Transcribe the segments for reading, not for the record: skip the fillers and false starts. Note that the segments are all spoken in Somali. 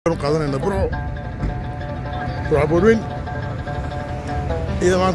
قادنا برو عبورين إذا ما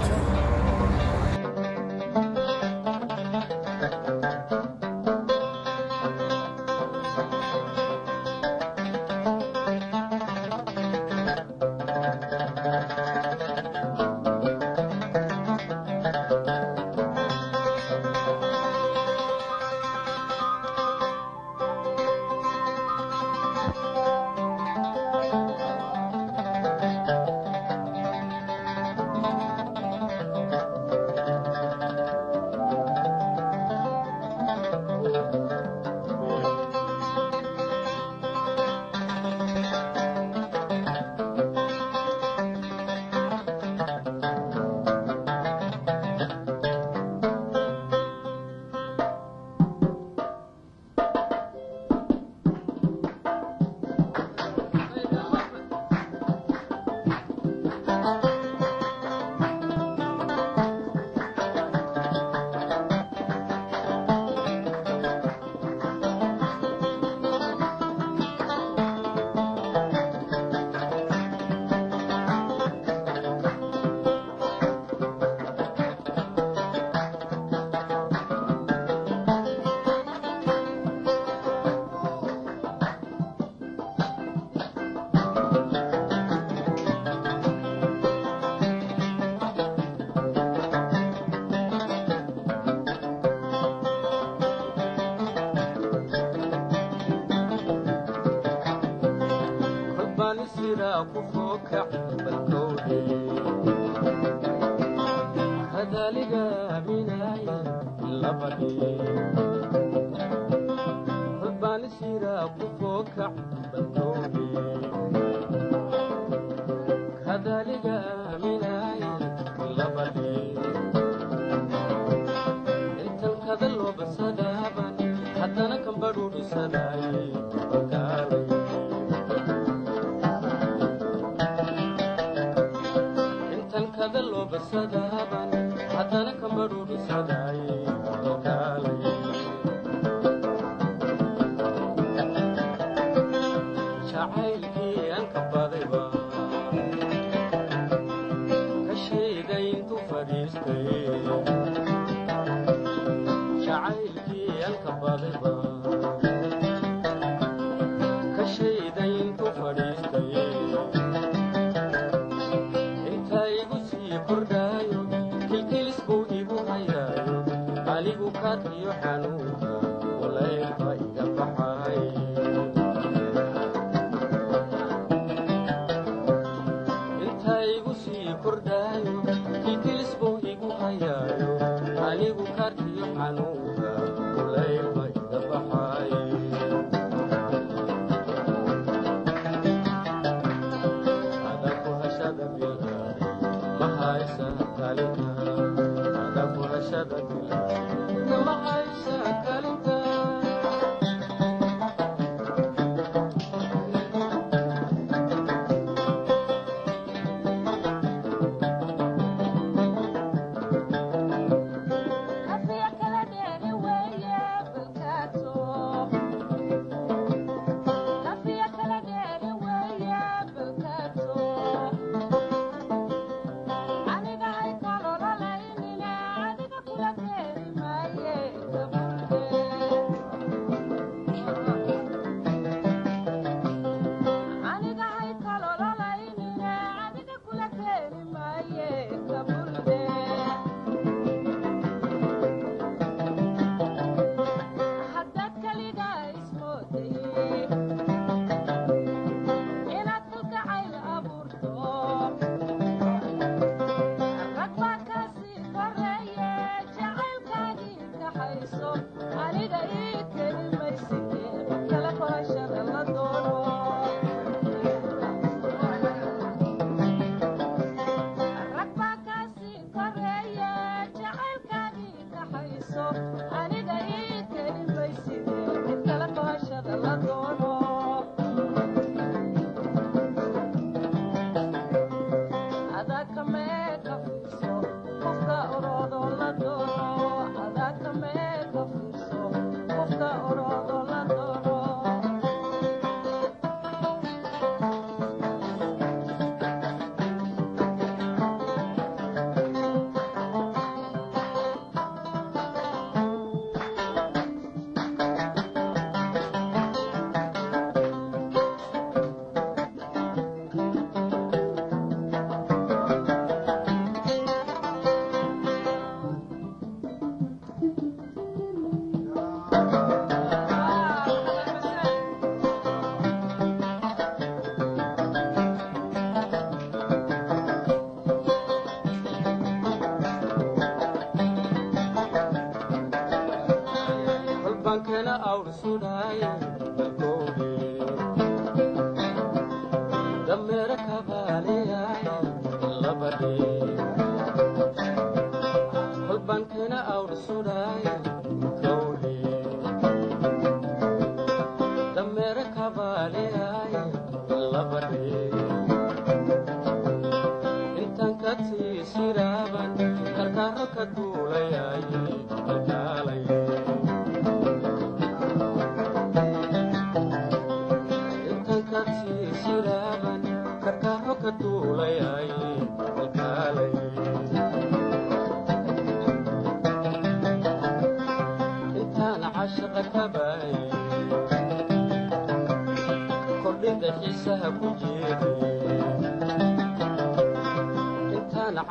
aniga hay kaloo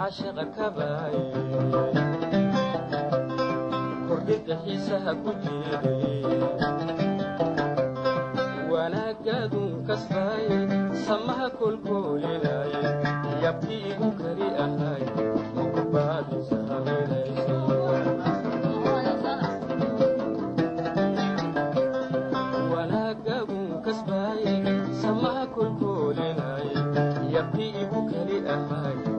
عاشق كباي كردك حيسها كجيري وانا قادم كسفاي سمها كل كوليلاي يبدي كري اهاي مقبادي سهميلاي وانا قادم كسفاي سمها كل كوليلاي يبدي كري اهاي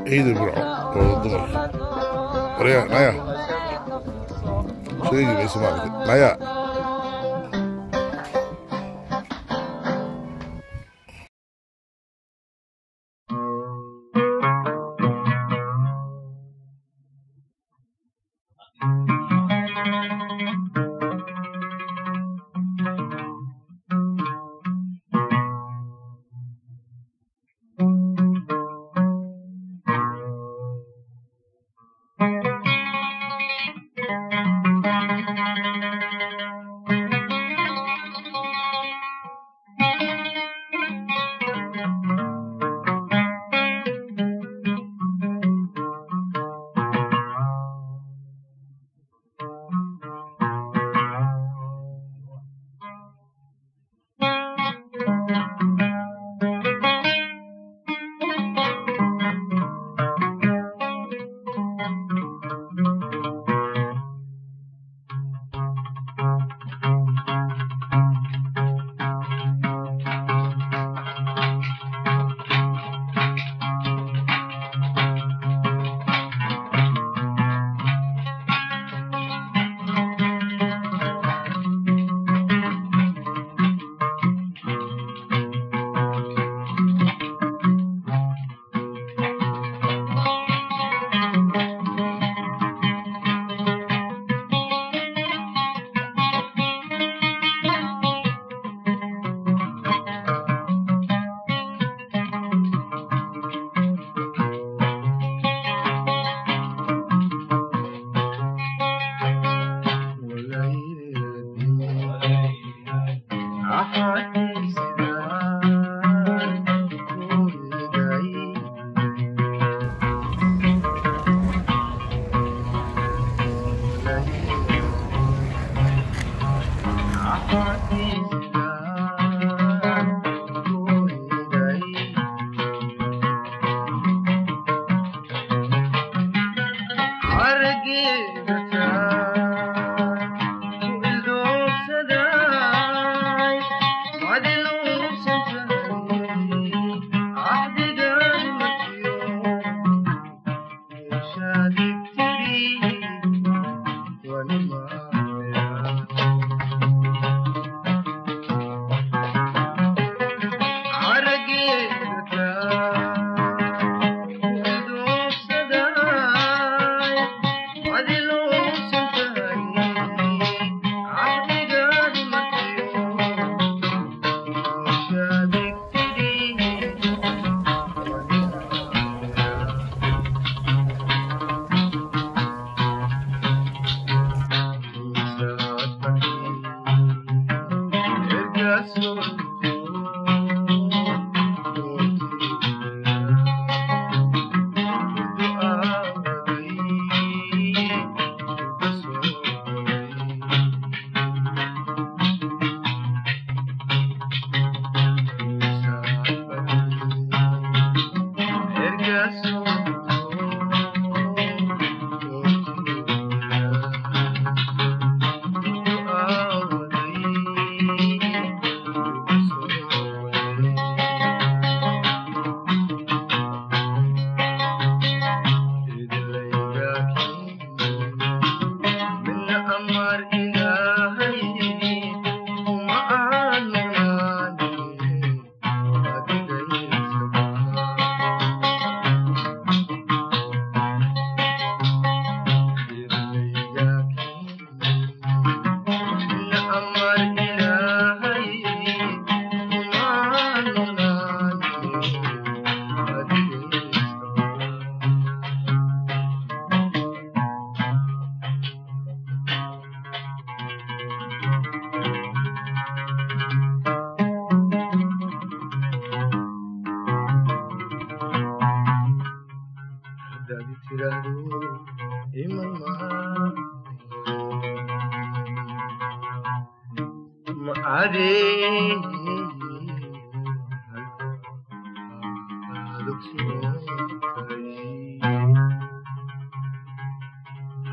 عيد البرع والضمر وريا نايا شو يجي بيسمع نايا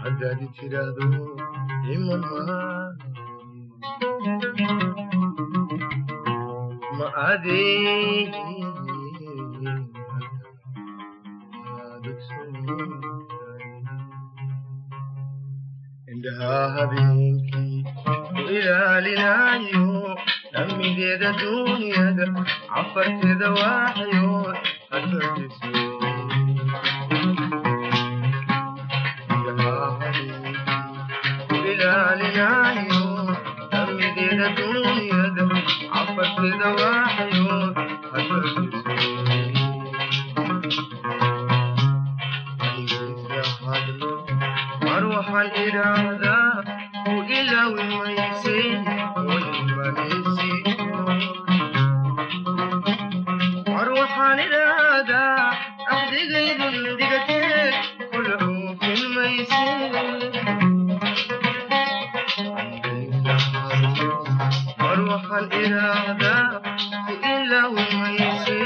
haddaad tiraahdo iman ma adee indhaha habeenkii ku ilaalinayo dhammigeeda duuniyada cafarteeda waaxyood hadbadiso ilaalinayo dhammigeeda duuniyada cafarteeda waaxyood hadbadiso mar waxaan idhaahdaa ku ilaawi mayse waymanaysi mar waxaan idhaahdaa axdigaydun dhigatee kula oofin mayse mar waxaan idhaahdaa ku ilaawi mayse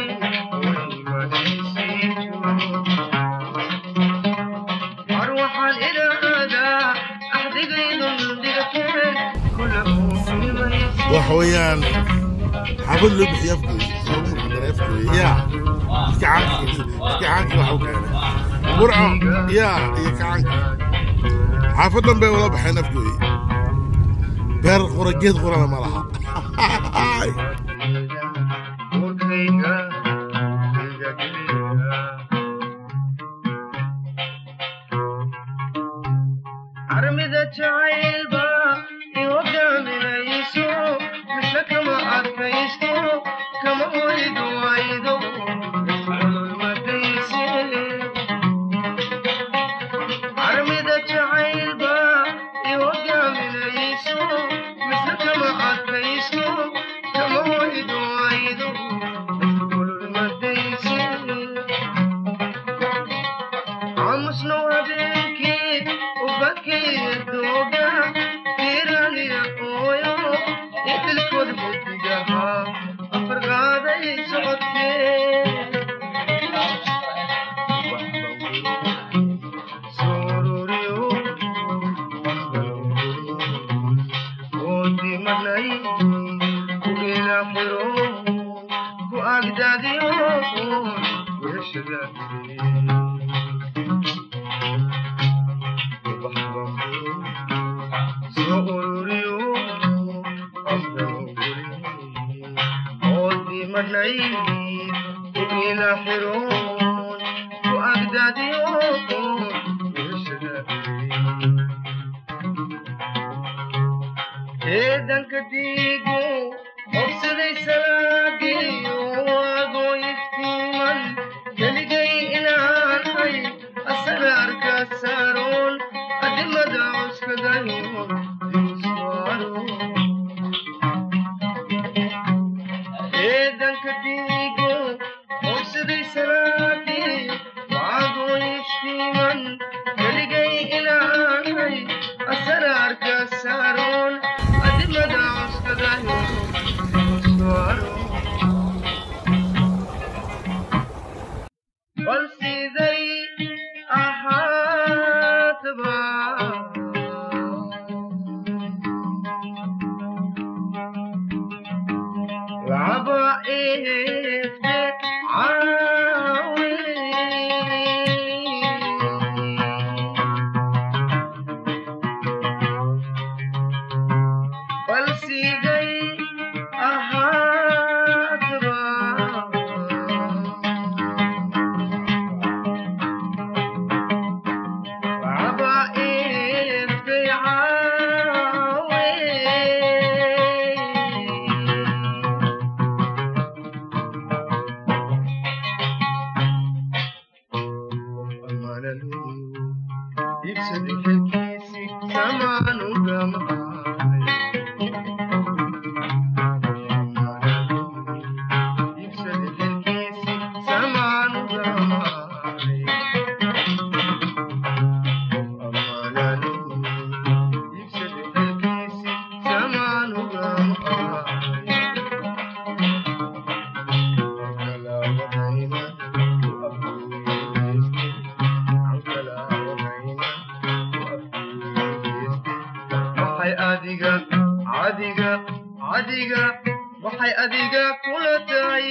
waymanaysi وحويان حافظ له بحيافكوي يا كعنك وحوكان برعو يا كعنك حافظ لهم بيه ولا بحينافكوي بير قرقيت قرنا مالها armida jacaylba iwogaaminayso misna kama adkaysto kama hoydo waydo ololmadayse armida jacaylba iwogaaminayso misna kama adkaysto kama hoydo waydo ololmadayse amusno habeenkii ubadkeedoga tiraniya ooyo idilkood mugdigaha afarqaaday socodkee sororiyo oodimanay ku ilaaxiro ku agdaadiyo weeshadaadee eedanka diigo hobsaday salaagiyo waagoo iftiiman keligay inaan hay asaga arkaa saaroon adimada cuskadayo diuswaaro eedanka diigo hobsaday salaagiyo waagoo iftiiman keligay inaan hay asaga arkaa saaroon bal siday ahaataba laba eegte caawi bal siday ahaataba laba eegte caawi ibsadi xilkiisi samaan ugamahay ibsadi xilkiisi samaan ugamahay amaananu ibsadi xilkiisi samaan ugamahay waxay adiga adiga adiga waxay adiga kula tahay